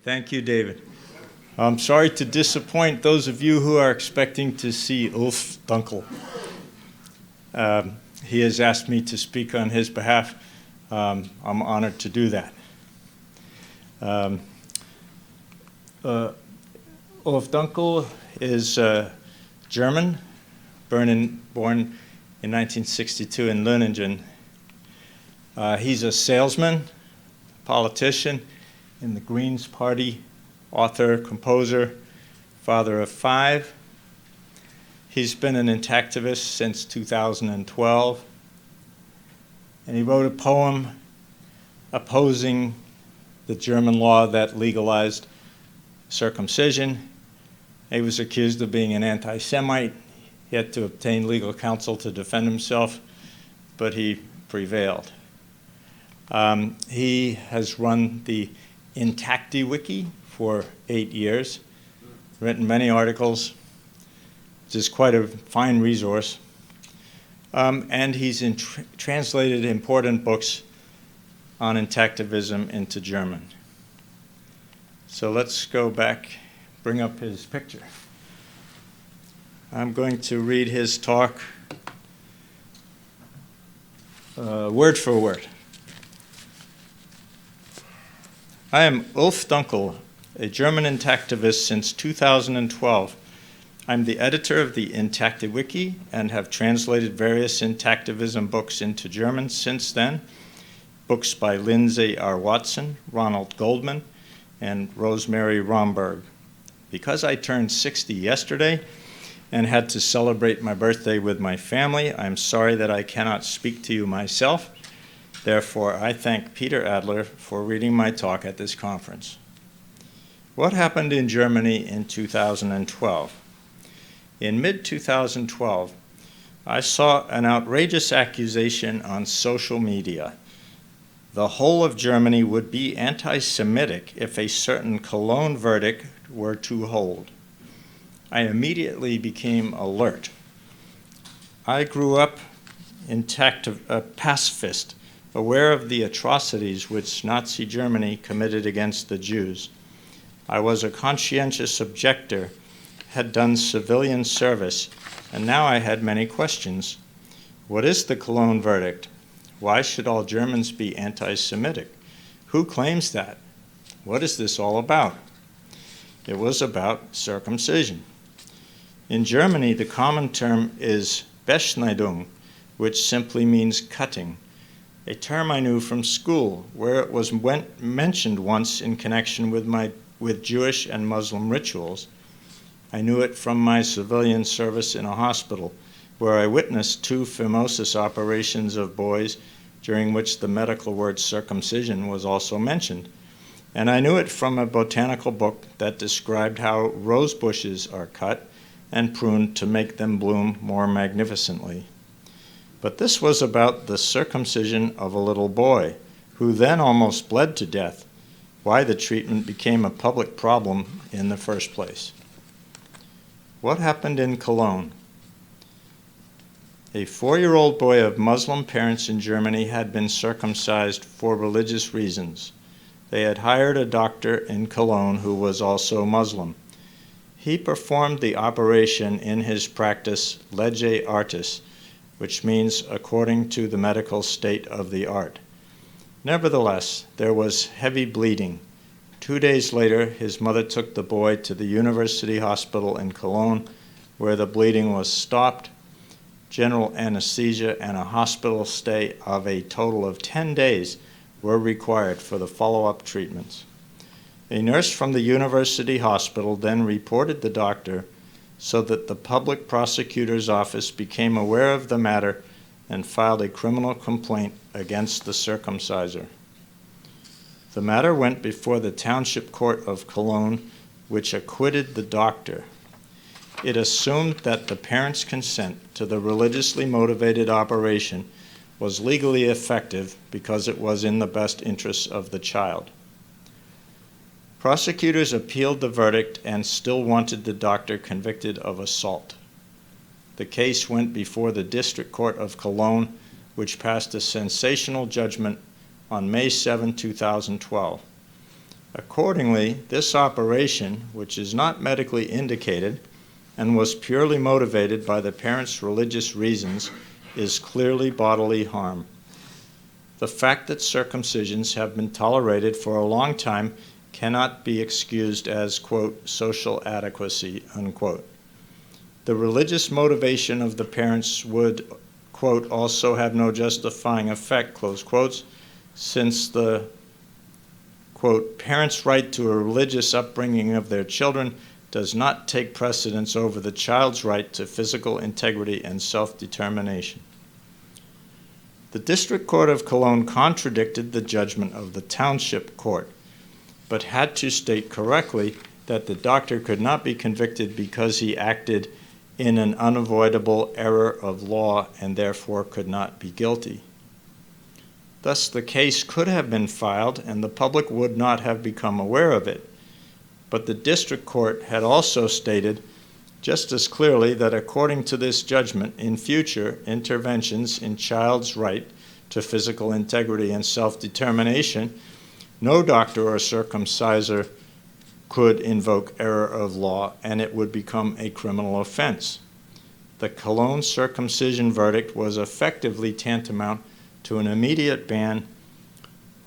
Thank you, David. I'm sorry to disappoint those of you who are expecting to see Ulf Dunkel. He has asked me to speak on his behalf. I'm honored to do that. Ulf Dunkel is German, born in 1962 in Löningen. He's a salesman, politician in the Greens Party, author, composer, father of 5. He's been an intactivist since 2012. And he wrote a poem opposing the German law that legalized circumcision. He was accused of being an anti-Semite. He had to obtain legal counsel to defend himself, but he prevailed. He has run the Intact Wiki for 8 years, written many articles, which is quite a fine resource. And he's translated important books on intactivism into German. So let's go back, bring up his picture. I'm going to read his talk word for word. I am Ulf Dunkel, a German intactivist since 2012. I'm the editor of the Intact Wiki and have translated various intactivism books into German since then. Books by Lindsay R. Watson, Ronald Goldman, and Rosemary Romberg. Because I turned 60 yesterday and had to celebrate my birthday with my family, I'm sorry that I cannot speak to you myself. Therefore, I thank Peter Adler for reading my talk at this conference. What happened in Germany in 2012? In mid-2012, I saw an outrageous accusation on social media. The whole of Germany would be anti-Semitic if a certain Cologne verdict were to hold. I immediately became alert. I grew up a pacifist, aware of the atrocities which Nazi Germany committed against the Jews. I was a conscientious objector, had done civilian service, and now I had many questions. What is the Cologne verdict? Why should all Germans be anti-Semitic? Who claims that? What is this all about? It was about circumcision. In Germany, the common term is Beschneidung, which simply means cutting, a term I knew from school, where it was mentioned once in connection with Jewish and Muslim rituals. I knew it from my civilian service in a hospital, where I witnessed 2 phimosis operations of boys, during which the medical word circumcision was also mentioned. And I knew it from a botanical book that described how rose bushes are cut and pruned to make them bloom more magnificently. But this was about the circumcision of a little boy, who then almost bled to death, why the treatment became a public problem in the first place. What happened in Cologne? A 4-year-old boy of Muslim parents in Germany had been circumcised for religious reasons. They had hired a doctor in Cologne who was also Muslim. He performed the operation in his practice lege artis, which means according to the medical state of the art. Nevertheless, there was heavy bleeding. 2 days later, his mother took the boy to the University Hospital in Cologne, where the bleeding was stopped. General anesthesia and a hospital stay of a total of 10 days were required for the follow-up treatments. A nurse from the University Hospital then reported the doctor, so that the public prosecutor's office became aware of the matter and filed a criminal complaint against the circumciser. The matter went before the Township Court of Cologne, which acquitted the doctor. It assumed that the parents' consent to the religiously motivated operation was legally effective because it was in the best interests of the child. Prosecutors appealed the verdict and still wanted the doctor convicted of assault. The case went before the District Court of Cologne, which passed a sensational judgment on May 7, 2012. Accordingly, this operation, which is not medically indicated and was purely motivated by the parents' religious reasons, is clearly bodily harm. The fact that circumcisions have been tolerated for a long time cannot be excused as, quote, social adequacy, unquote. The religious motivation of the parents would, quote, also have no justifying effect, close quotes, since the, quote, parents' right to a religious upbringing of their children does not take precedence over the child's right to physical integrity and self-determination. The District Court of Cologne contradicted the judgment of the Township Court, but had to state correctly that the doctor could not be convicted because he acted in an unavoidable error of law and therefore could not be guilty. Thus, the case could have been filed and the public would not have become aware of it. But the district court had also stated just as clearly that according to this judgment, in future interventions in child's right to physical integrity and self-determination, no doctor or circumciser could invoke error of law and it would become a criminal offense. The Cologne circumcision verdict was effectively tantamount to an immediate ban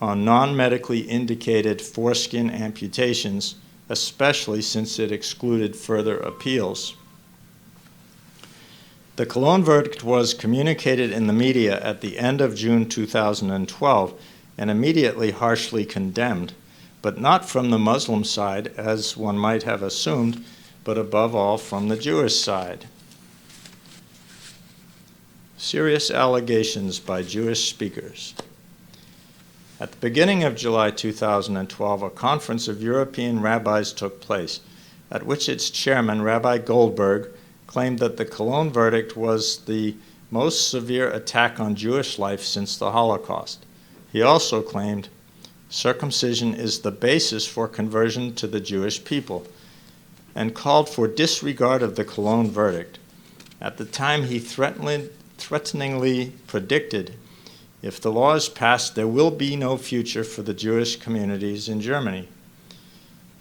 on non-medically indicated foreskin amputations, especially since it excluded further appeals. The Cologne verdict was communicated in the media at the end of June 2012 and immediately harshly condemned, but not from the Muslim side, as one might have assumed, but above all from the Jewish side. Serious allegations by Jewish speakers. At the beginning of July 2012, a conference of European rabbis took place, at which its chairman, Rabbi Goldberg, claimed that the Cologne verdict was the most severe attack on Jewish life since the Holocaust. He also claimed circumcision is the basis for conversion to the Jewish people, and called for disregard of the Cologne verdict. At the time, he threateningly predicted, if the law is passed, there will be no future for the Jewish communities in Germany.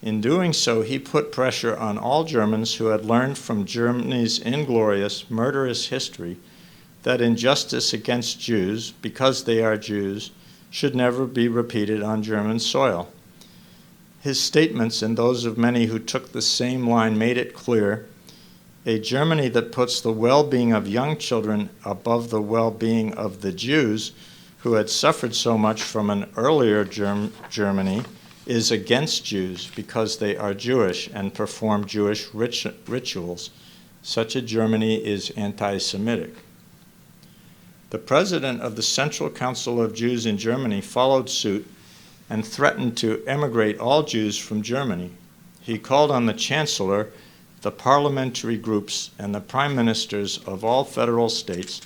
In doing so, he put pressure on all Germans who had learned from Germany's inglorious, murderous history that injustice against Jews, because they are Jews, should never be repeated on German soil. His statements and those of many who took the same line made it clear a Germany that puts the well-being of young children above the well-being of the Jews, who had suffered so much from an earlier Germany, is against Jews because they are Jewish and perform Jewish rituals. Such a Germany is anti-Semitic. The president of the Central Council of Jews in Germany followed suit and threatened to emigrate all Jews from Germany. He called on the chancellor, the parliamentary groups, and the prime ministers of all federal states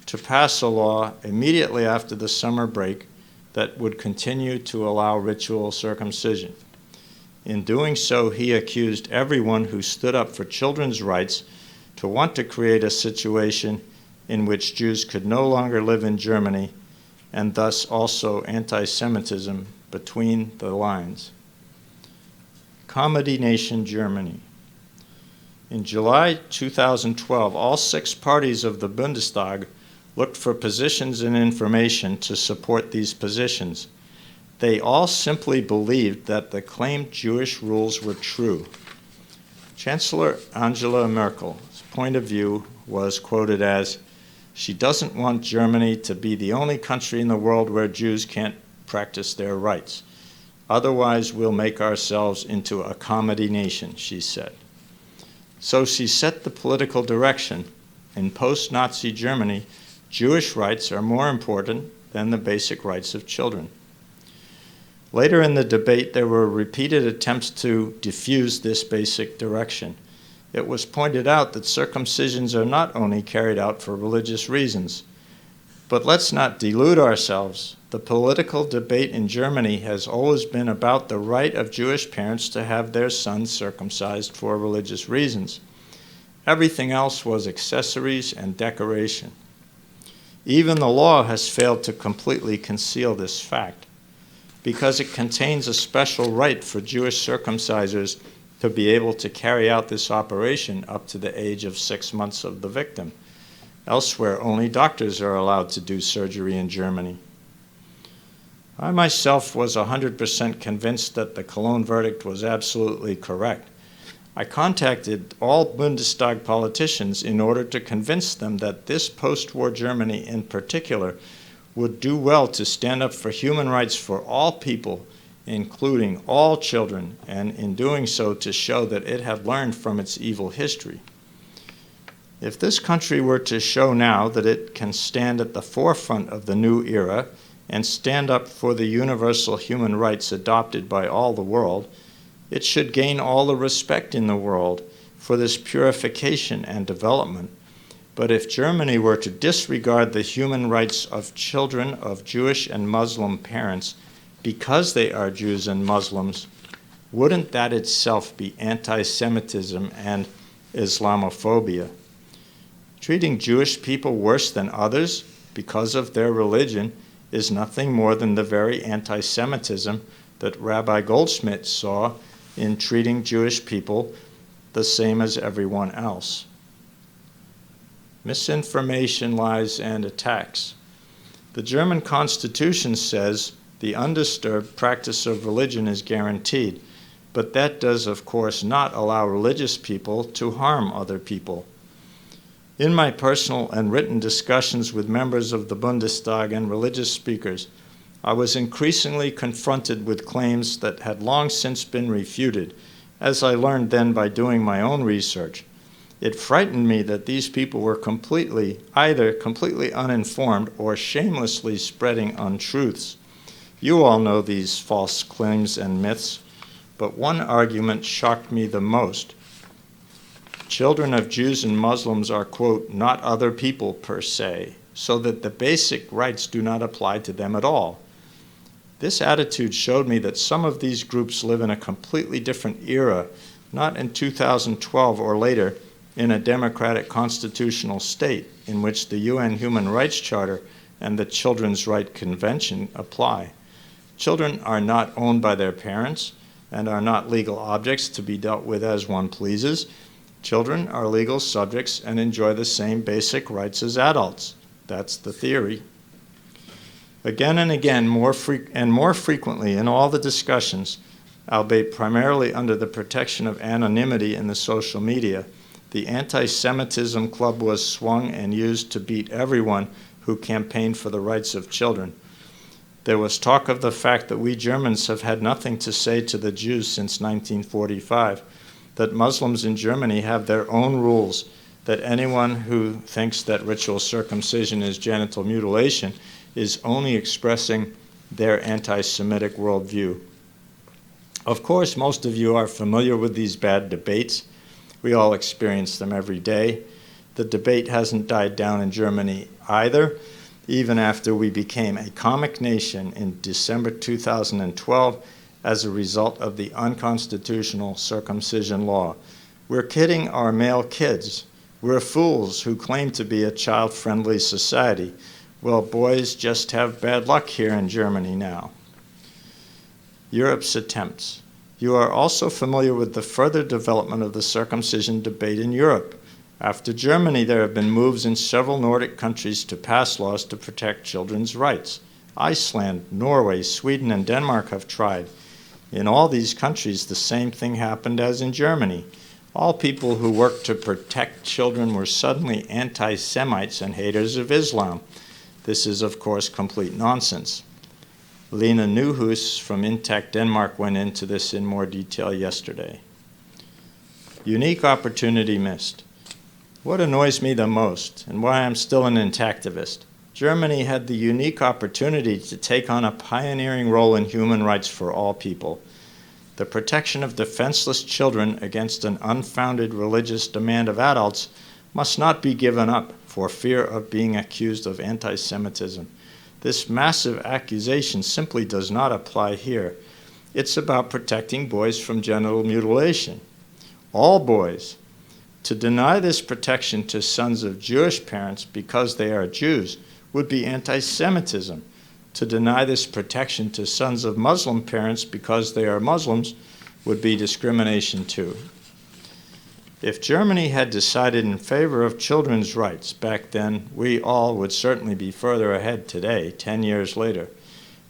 to pass a law immediately after the summer break that would continue to allow ritual circumcision. In doing so, he accused everyone who stood up for children's rights to want to create a situation in which Jews could no longer live in Germany, and thus also anti-Semitism between the lines. Comedy Nation Germany. In July 2012, all 6 parties of the Bundestag looked for positions and information to support these positions. They all simply believed that the claimed Jewish rules were true. Chancellor Angela Merkel's point of view was quoted as, "She doesn't want Germany to be the only country in the world where Jews can't practice their rights. Otherwise, we'll make ourselves into a comedy nation," she said. So she set the political direction. In post-Nazi Germany, Jewish rights are more important than the basic rights of children. Later in the debate, there were repeated attempts to diffuse this basic direction. It was pointed out that circumcisions are not only carried out for religious reasons. But let's not delude ourselves. The political debate in Germany has always been about the right of Jewish parents to have their sons circumcised for religious reasons. Everything else was accessories and decoration. Even the law has failed to completely conceal this fact. because it contains a special right for Jewish circumcisers to be able to carry out this operation up to the age of 6 months of the victim. Elsewhere, only doctors are allowed to do surgery in Germany. I myself was 100% convinced that the Cologne verdict was absolutely correct. I contacted all Bundestag politicians in order to convince them that this post-war Germany in particular would do well to stand up for human rights for all people, including all children, and in doing so to show that it had learned from its evil history. If this country were to show now that it can stand at the forefront of the new era and stand up for the universal human rights adopted by all the world, it should gain all the respect in the world for this purification and development. But if Germany were to disregard the human rights of children of Jewish and Muslim parents because they are Jews and Muslims, wouldn't that itself be anti-Semitism and Islamophobia? Treating Jewish people worse than others because of their religion is nothing more than the very anti-Semitism that Rabbi Goldsmith saw in treating Jewish people the same as everyone else. Misinformation, lies, and attacks. The German Constitution says the undisturbed practice of religion is guaranteed, but that does, of course, not allow religious people to harm other people. In my personal and written discussions with members of the Bundestag and religious speakers, I was increasingly confronted with claims that had long since been refuted, as I learned then by doing my own research. It frightened me that these people were either completely uninformed or shamelessly spreading untruths. You all know these false claims and myths, but one argument shocked me the most. Children of Jews and Muslims are, quote, not other people per se, so that the basic rights do not apply to them at all. This attitude showed me that some of these groups live in a completely different era, not in 2012 or later, in a democratic constitutional state in which the UN Human Rights Charter and the Children's Rights Convention apply. Children are not owned by their parents and are not legal objects to be dealt with as one pleases. Children are legal subjects and enjoy the same basic rights as adults. That's the theory. Again and again, more frequently in all the discussions, albeit primarily under the protection of anonymity in the social media, the anti-Semitism club was swung and used to beat everyone who campaigned for the rights of children. There was talk of the fact that we Germans have had nothing to say to the Jews since 1945, that Muslims in Germany have their own rules, that anyone who thinks that ritual circumcision is genital mutilation is only expressing their anti-Semitic worldview. Of course, most of you are familiar with these bad debates. We all experience them every day. The debate hasn't died down in Germany either, even after we became a comic nation in December 2012 as a result of the unconstitutional circumcision law. We're kidding our male kids. We're fools who claim to be a child-friendly society. Well, boys just have bad luck here in Germany now. Europe's attempts. You are also familiar with the further development of the circumcision debate in Europe. After Germany, there have been moves in several Nordic countries to pass laws to protect children's rights. Iceland, Norway, Sweden, and Denmark have tried. In all these countries, the same thing happened as in Germany. All people who worked to protect children were suddenly anti-Semites and haters of Islam. This is, of course, complete nonsense. Lena Nyhus from Intact Denmark went into this in more detail yesterday. Unique opportunity missed. What annoys me the most, and why I'm still an intactivist, Germany had the unique opportunity to take on a pioneering role in human rights for all people. The protection of defenseless children against an unfounded religious demand of adults must not be given up for fear of being accused of anti-Semitism. This massive accusation simply does not apply here. It's about protecting boys from genital mutilation. All boys. To deny this protection to sons of Jewish parents because they are Jews would be anti-Semitism. To deny this protection to sons of Muslim parents because they are Muslims would be discrimination too. If Germany had decided in favor of children's rights back then, we all would certainly be further ahead today, 10 years later.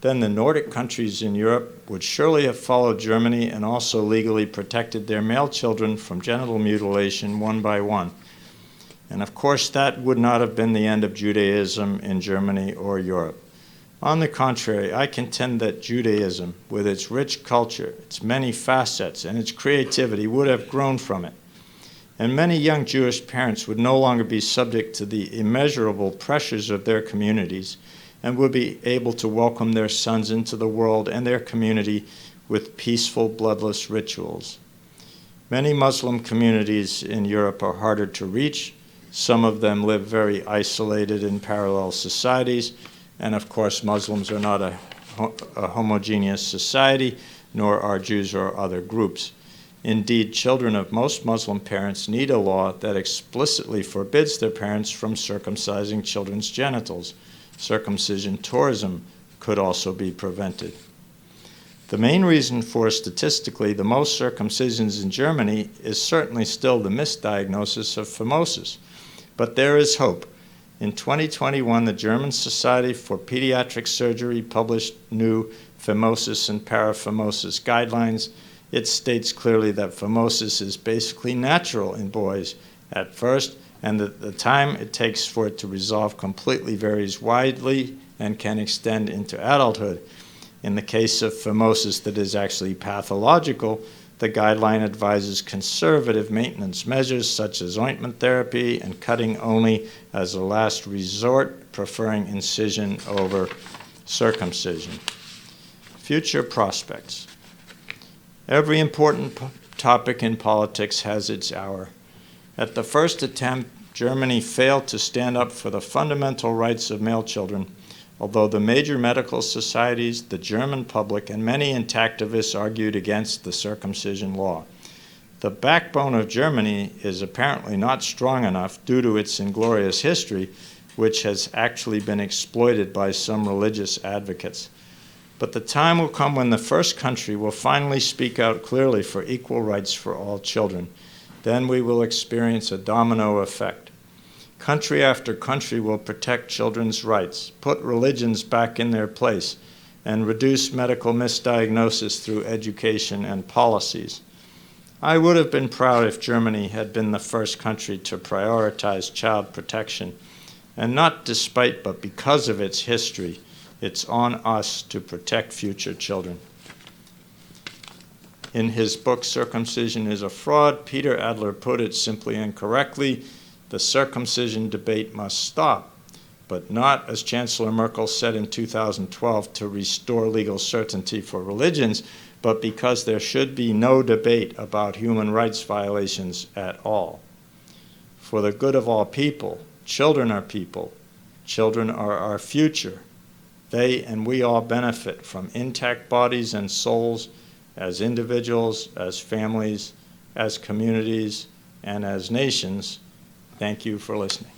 Then the Nordic countries in Europe would surely have followed Germany and also legally protected their male children from genital mutilation one by one. And of course, that would not have been the end of Judaism in Germany or Europe. On the contrary, I contend that Judaism, with its rich culture, its many facets, and its creativity, would have grown from it. And many young Jewish parents would no longer be subject to the immeasurable pressures of their communities and would be able to welcome their sons into the world and their community with peaceful, bloodless rituals. Many Muslim communities in Europe are harder to reach. Some of them live very isolated in parallel societies, and of course Muslims are not a homogeneous society, nor are Jews or other groups. Indeed, children of most Muslim parents need a law that explicitly forbids their parents from circumcising children's genitals. Circumcision tourism could also be prevented. The main reason for statistically the most circumcisions in Germany is certainly still the misdiagnosis of phimosis. But there is hope. In 2021, the German Society for Pediatric Surgery published new phimosis and paraphimosis guidelines. It states clearly that phimosis is basically natural in boys at first, and that the time it takes for it to resolve completely varies widely and can extend into adulthood. In the case of phimosis that is actually pathological, the guideline advises conservative maintenance measures such as ointment therapy and cutting only as a last resort, preferring incision over circumcision. Future prospects. Every important topic in politics has its hour. At the first attempt, Germany failed to stand up for the fundamental rights of male children, although the major medical societies, the German public, and many intactivists argued against the circumcision law. The backbone of Germany is apparently not strong enough due to its inglorious history, which has actually been exploited by some religious advocates. But the time will come when the first country will finally speak out clearly for equal rights for all children. Then we will experience a domino effect. Country after country will protect children's rights, put religions back in their place, and reduce medical misdiagnosis through education and policies. I would have been proud if Germany had been the first country to prioritize child protection, and not despite but because of its history. It's on us to protect future children. In his book, Circumcision is a Fraud, Peter Adler put it simply and correctly: the circumcision debate must stop, but not, as Chancellor Merkel said in 2012, to restore legal certainty for religions, but because there should be no debate about human rights violations at all. For the good of all people, children are people. Children are our future. They and we all benefit from intact bodies and souls as individuals, as families, as communities, and as nations. Thank you for listening.